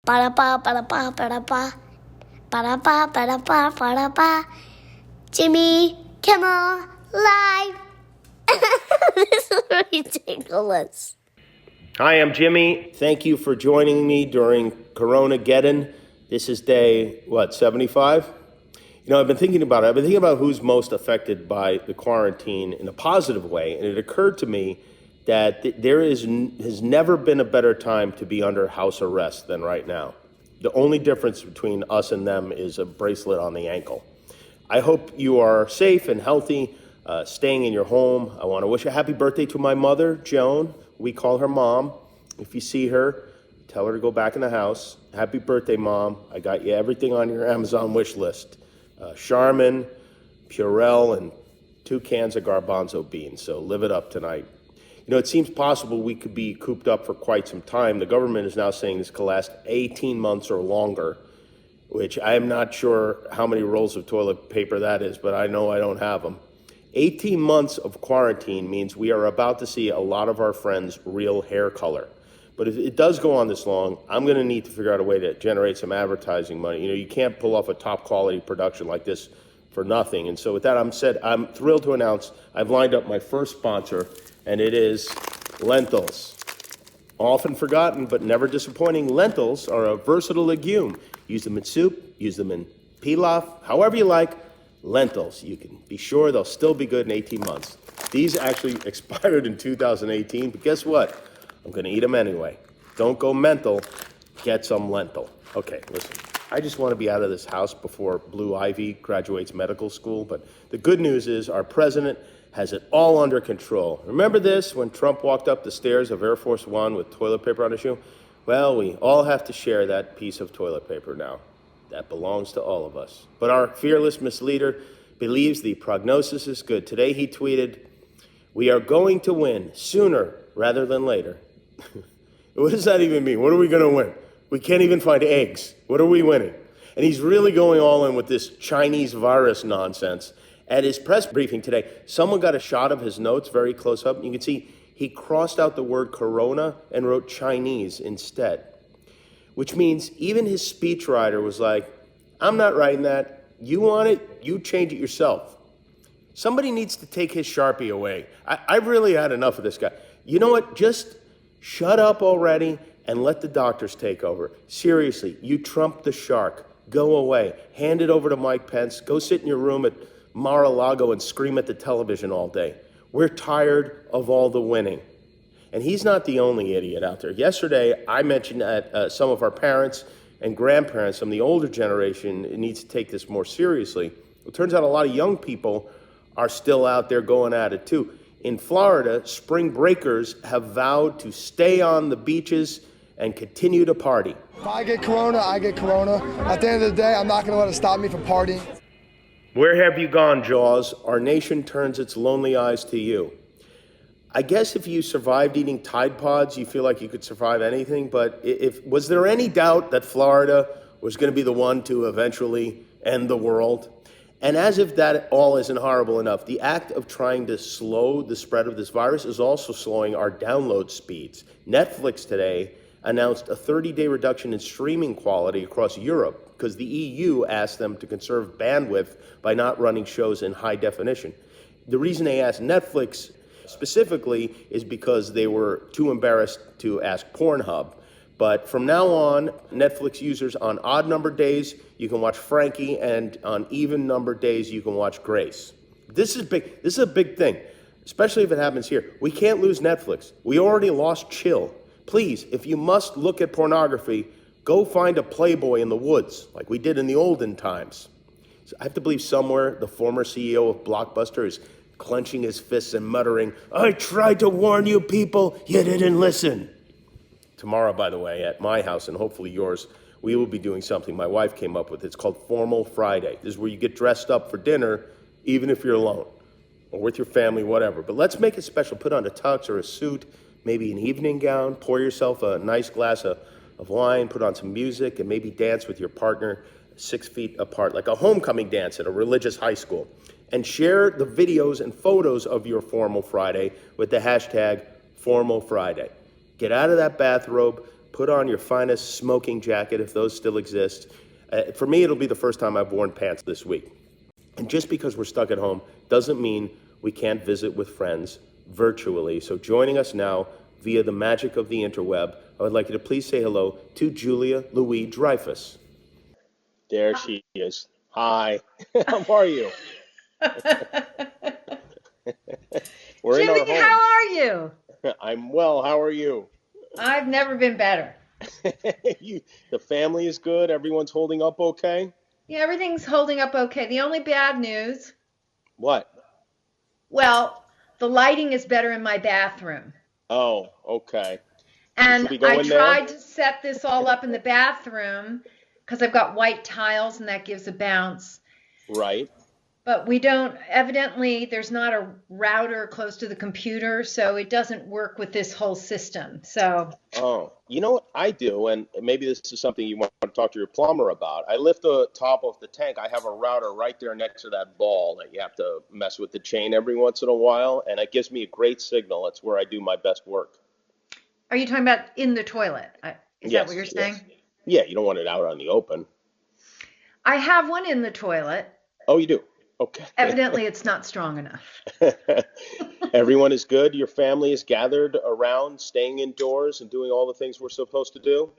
Ba-da-ba, ba-da-ba, ba-da-ba. Ba-da-ba, ba-da-ba, ba-da-ba. Jimmy Kimmel Live. This is ridiculous. Hi, I'm Jimmy. Thank you for joining me during Corona-geddon. This is day, 75? You know, I've been thinking about it. I've been thinking about who's most affected by the quarantine in a positive way, and it occurred to me that there has never been a better time to be under house arrest than right now. The only difference between us and them is a bracelet on the ankle. I hope you are safe and healthy, staying in your home. I want to wish a happy birthday to my mother, Joan. We call her Mom. If you see her, tell her to go back in the house. Happy birthday, Mom. I got you everything on your Amazon wish list. Charmin, Pharrell, and 2 cans of garbanzo beans. So live it up tonight. You know, it seems possible we could be cooped up for quite some time. The government is now saying this could last 18 months or longer, which I am not sure how many rolls of toilet paper that is, but I know I don't have them. 18 months of quarantine means we are about to see a lot of our friends' real hair color. But if it does go on this long, I'm going to need to figure out a way to generate some advertising money. You know, you can't pull off a top quality production like this for nothing. And so with that, I'm thrilled to announce I've lined up my first sponsor, and it is lentils. Often forgotten, but never disappointing, lentils are a versatile legume. Use them in soup, use them in pilaf, however you like. Lentils, you can be sure they'll still be good in 18 months. These actually expired in 2018, but guess what? I'm gonna eat them anyway. Don't go mental, get some lentil. Okay, listen, I just wanna be out of this house before Blue Ivy graduates medical school, but the good news is our president has it all under control. Remember this, when Trump walked up the stairs of Air Force One with toilet paper on his shoe? Well, we all have to share that piece of toilet paper now. That belongs to all of us. But our fearless misleader believes the prognosis is good. Today he tweeted, "We are going to win sooner rather than later." What does that even mean? What are we going to win? We can't even find eggs. What are we winning? And he's really going all in with this Chinese virus nonsense. At his press briefing today, someone got a shot of his notes very close up. You can see he crossed out the word corona and wrote Chinese instead, which means even his speechwriter was like, I'm not writing that. You want it? You change it yourself. Somebody needs to take his Sharpie away. I've really had enough of this guy. You know what? Just shut up already and let the doctors take over. Seriously, you trumped the shark. Go away. Hand it over to Mike Pence. Go sit in your room at Mar-a-Lago and scream at the television all day. We're tired of all the winning. And he's not the only idiot out there. Yesterday, I mentioned that some of our parents and grandparents, some of the older generation, needs to take this more seriously. It turns out a lot of young people are still out there going at it too. In Florida, spring breakers have vowed to stay on the beaches and continue to party. If I get corona, I get corona. At the end of the day, I'm not going to let it stop me from partying. Where have you gone, Jaws? Our nation turns its lonely eyes to you. I guess if you survived eating Tide Pods, you feel like you could survive anything, but was there any doubt that Florida was going to be the one to eventually end the world? And as if that all isn't horrible enough, the act of trying to slow the spread of this virus is also slowing our download speeds. Netflix today announced a 30-day reduction in streaming quality across Europe because the EU asked them to conserve bandwidth by not running shows in high definition. The reason they asked Netflix specifically is because they were too embarrassed to ask Pornhub. But from now on, Netflix users on odd numbered days, you can watch Frankie, and on even numbered days, you can watch Grace. This is big. This is a big thing, especially if it happens here. We can't lose Netflix. We already lost Chill. Please, if you must look at pornography, go find a Playboy in the woods, like we did in the olden times. So I have to believe somewhere the former CEO of Blockbuster is clenching his fists and muttering, I tried to warn you people, you didn't listen. Tomorrow, by the way, at my house and hopefully yours, we will be doing something my wife came up with. It's called Formal Friday. This is where you get dressed up for dinner, even if you're alone or with your family, whatever. But let's make it special. Put on a tux or a suit, maybe an evening gown, pour yourself a nice glass of wine, put on some music, and maybe dance with your partner 6 feet apart, like a homecoming dance at a religious high school. And share the videos and photos of your Formal Friday with the hashtag Formal Friday. Get out of that bathrobe, put on your finest smoking jacket if those still exist. For me, it'll be the first time I've worn pants this week. And just because we're stuck at home doesn't mean we can't visit with friends virtually. So joining us now via the magic of the interweb, I would like you to please say hello to Julia Louis-Dreyfus. There she is. Hi. How are you? We're in our Jimmy, home. how are you? I'm well. How are you? I've never been better. The family is good. Everyone's holding up okay. Yeah, everything's holding up okay. The only bad news, What? well, the lighting is better in my bathroom. Oh, okay. And Should we go I in there? tried to set this all up in the bathroom because I've got white tiles and that gives a bounce. Right. But we don't, evidently, there's not a router close to the computer, so it doesn't work with this whole system. So, Oh, you know what I do, and maybe this is something you want to talk to your plumber about. I lift the top of the tank. I have a router right there next to that ball that you have to mess with the chain every once in a while, and it gives me a great signal. It's where I do my best work. are you talking about in the toilet? Is that what you're saying? Yes. Yeah, you don't want it out on the open. I have one in the toilet. Oh, you do? Okay. Evidently, it's not strong enough. Everyone is good. Your family is gathered around, staying indoors and doing all the things we're supposed to do.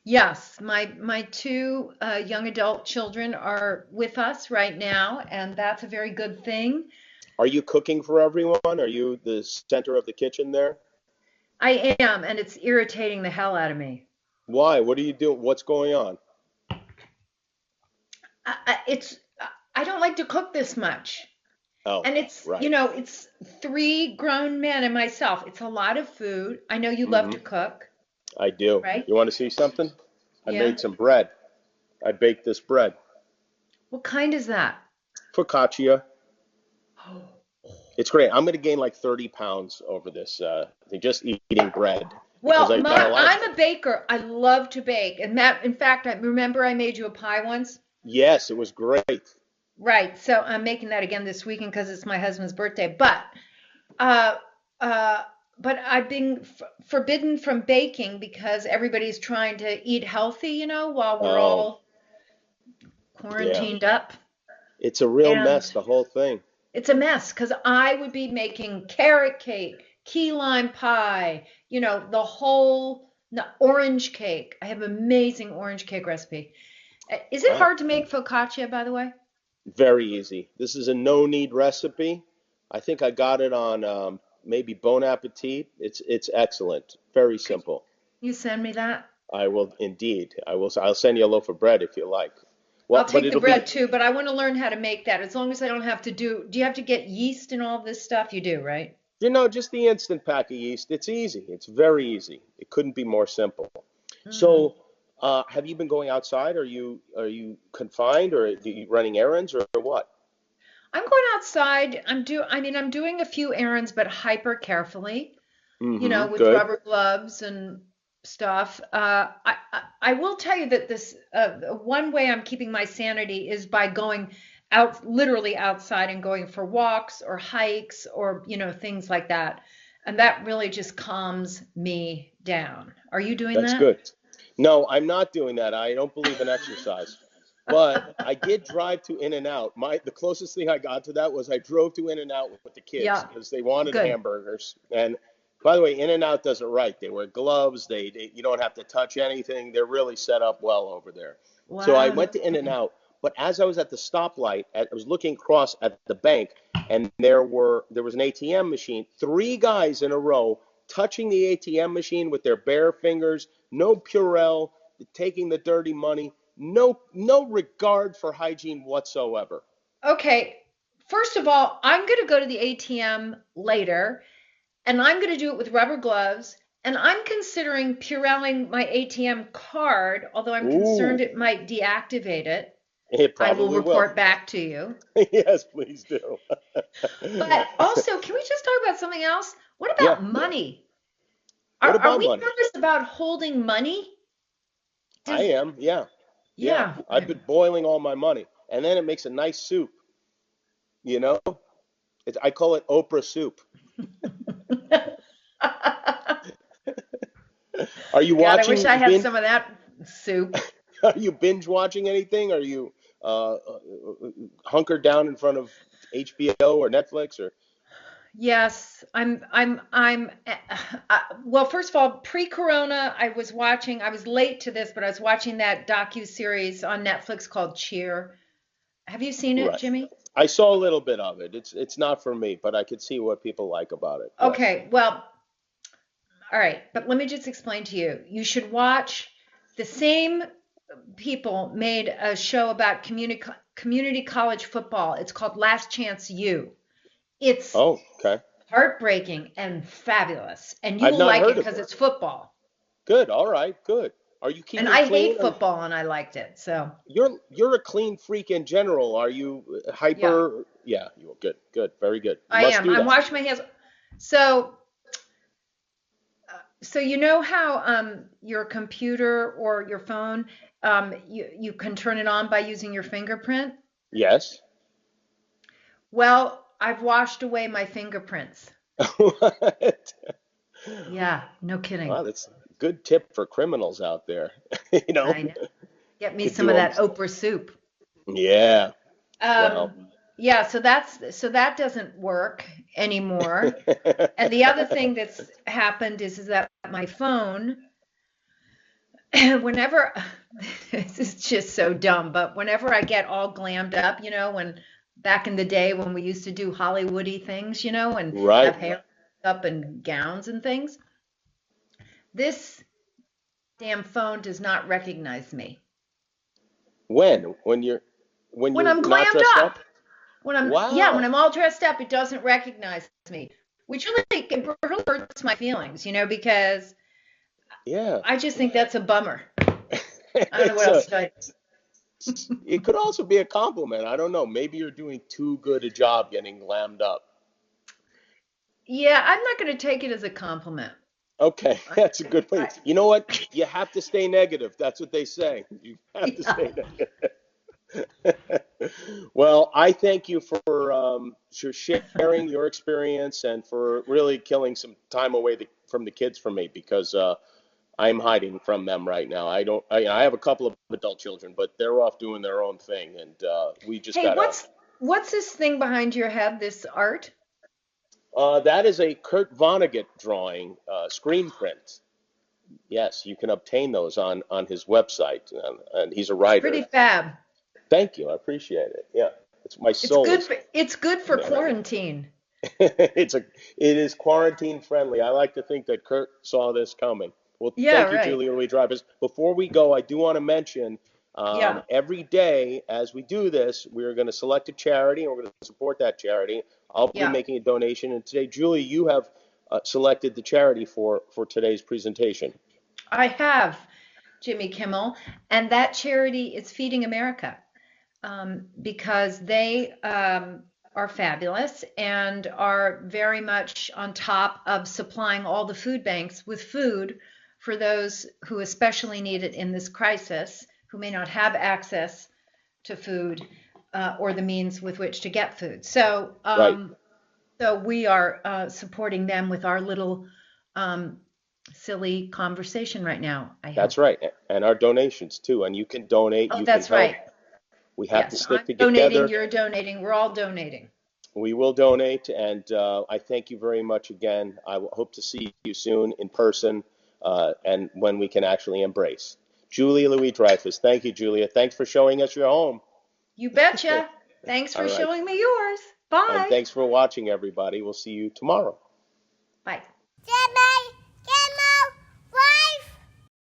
Yes, my two young adult children are with us right now, and that's a very good thing. Are you cooking for everyone? Are you the center of the kitchen there? I am, and it's irritating the hell out of me. Why? What are you doing? What's going on? I don't like to cook this much. Oh, And it's, right. it's three grown men and myself. It's a lot of food. I know you love to cook, I do. right? You want to see something? I Yeah. made some bread. I baked this bread. What kind is that? Focaccia. It's great. I'm going to gain like 30 pounds over this thing, just eating bread. Well, Because I got a lot of- I'm a baker. I love to bake. And Matt, in fact, I remember I made you a pie once. Yes, it was great. Right. So I'm making that again this weekend because it's my husband's birthday. Uh, but I've been forbidden from baking because everybody's trying to eat healthy, while we're all quarantined up. It's a real And mess, the whole thing. it's a mess because I would be making carrot cake, key lime pie, the orange cake. I have an amazing orange cake recipe. Is it hard to make focaccia, by the way? Very easy. This is a no-knead recipe. I think I got it on maybe Bon Appetit. It's excellent. Very simple. You send me that? I will indeed. I will. I'll send you a loaf of bread if you like. Well, I'll take the it'll bread too, but I want to learn how to make that. As long as I don't have to do you have to get yeast and all this stuff? You do, right? Just the instant pack of yeast. It's easy. It's very easy. It couldn't be more simple. So, have you been going outside? Are you confined, or are you running errands, or what? I'm going outside. I'm doing a few errands, but hyper carefully, with Good. rubber gloves and stuff. I will tell you that this one way I'm keeping my sanity is by going out, literally outside, and going for walks or hikes or things like that, and that really just calms me down. Are you doing that? That's good. No, I'm not doing that. I don't believe in exercise. But I did drive to In-N-Out. The closest thing I got to that was I drove to In-N-Out with the kids Yeah. because they wanted Good. hamburgers. And by the way, In-N-Out does it right. They wear gloves. You don't have to touch anything. They're really set up well over there. So I Wow. went to In-N-Out. But as I was at the stoplight, I was looking across at the bank, and there was an ATM machine. 3 guys in a row touching the ATM machine with their bare fingers. No Purell, taking the dirty money. No regard for hygiene whatsoever. Okay. First of all, I'm going to go to the ATM later, and I'm going to do it with rubber gloves. And I'm considering Purelling my ATM card, although I'm concerned it might deactivate it. It I probably will report back to you. Yes, please do. But also, can we just talk about something else? What about money? What about are we money? nervous about holding money? I am, yeah. Yeah. I've been boiling all my money, and then it makes a nice soup. I call it Oprah soup. Are you God, I wish I watching had binge? some of that soup. Are you binge watching anything? Are you hunkered down in front of HBO or Netflix or? Yes, well, first of all, pre-corona, I was late to this, but I was watching that docu-series on Netflix called Cheer. Have you seen it, Right. Jimmy? I saw a little bit of it. It's not for me, but I could see what people like about it. Yes. Okay, well, all right, but let me just explain to you. You should watch the same people made a show about community college football. It's called Last Chance U. It's Oh, okay. heartbreaking and fabulous, and you I've will not like it heard of because it. it's football. Good. All right. Good. Are you And keeping I clean? hate football, and I liked it. So, You're a clean freak in general. Are you yeah, hyper? Yeah. You good. Good. Very good. You I must am. do I'm that. washing my hands. So, so you know how your computer or your phone, you can turn it on by using your fingerprint? Yes. Well, I've washed away my fingerprints. What? Yeah, no kidding. Wow, that's a good tip for criminals out there. You know, I know. Get me could some do of them. that Oprah soup. Yeah. Well. Yeah, so that doesn't work anymore. And the other thing that's happened is that my phone, whenever this is just so dumb, but whenever I get all glammed up, when back in the day when we used to do Hollywoody things, and Right. have hair up and gowns and things, this damn phone does not recognize me. When? When When you're I'm not glammed dressed up, up? when Wow. I'm all dressed up, it doesn't recognize me, which really hurts my feelings, because Yeah. I just think that's a bummer. I don't know It's what a else to tell it could also be a compliment. I don't know. Maybe you're doing too good a job getting glammed up. you. Yeah, I'm not going to take it as a compliment. Okay, I, that's a good way. I, You know what? You have to stay negative. That's what they say. You have to yeah. stay negative. Well, I thank you for sharing your experience and for really killing some time away from the kids for me because I'm hiding from them right now. I have a couple of adult children, but they're off doing their own thing, and we just Hey, gotta. what's this thing behind your head? This art? That is a Kurt Vonnegut drawing, screen print. Yes, you can obtain those on his website, and he's a It's writer. pretty fab. Thank you, I appreciate it. Yeah, it's my soul is It's good for in there right now. quarantine. It is quarantine friendly. I like to think that Kurt saw this coming. Well, Yeah, thank you, right. Julia Louis-Dreyfus. Before we go, I do want to mention Yeah. every day as we do this, we're going to select a charity and we're going to support that charity. I'll be Yeah. making a donation, and today, Julie, you have selected the charity for today's presentation. I have, Jimmy Kimmel, and that charity is Feeding America, because they are fabulous and are very much on top of supplying all the food banks with food for those who especially need it in this crisis, who may not have access to food or the means with which to get food. So, Right. so we are supporting them with our little silly conversation right now, I That's hope. right. And our donations too. And you can donate, Oh, you can that's help. right. We have to Yes, I'm stick donating, together. you're donating, we're all donating. We will donate. And I thank you very much again. Hope to see you soon in person and when we can actually embrace. Julia Louis-Dreyfus. Thank you, Julia. Thanks for showing us your home. You betcha. Thanks All for right. showing me yours. And Bye. thanks for watching, everybody. We'll see you tomorrow. Bye.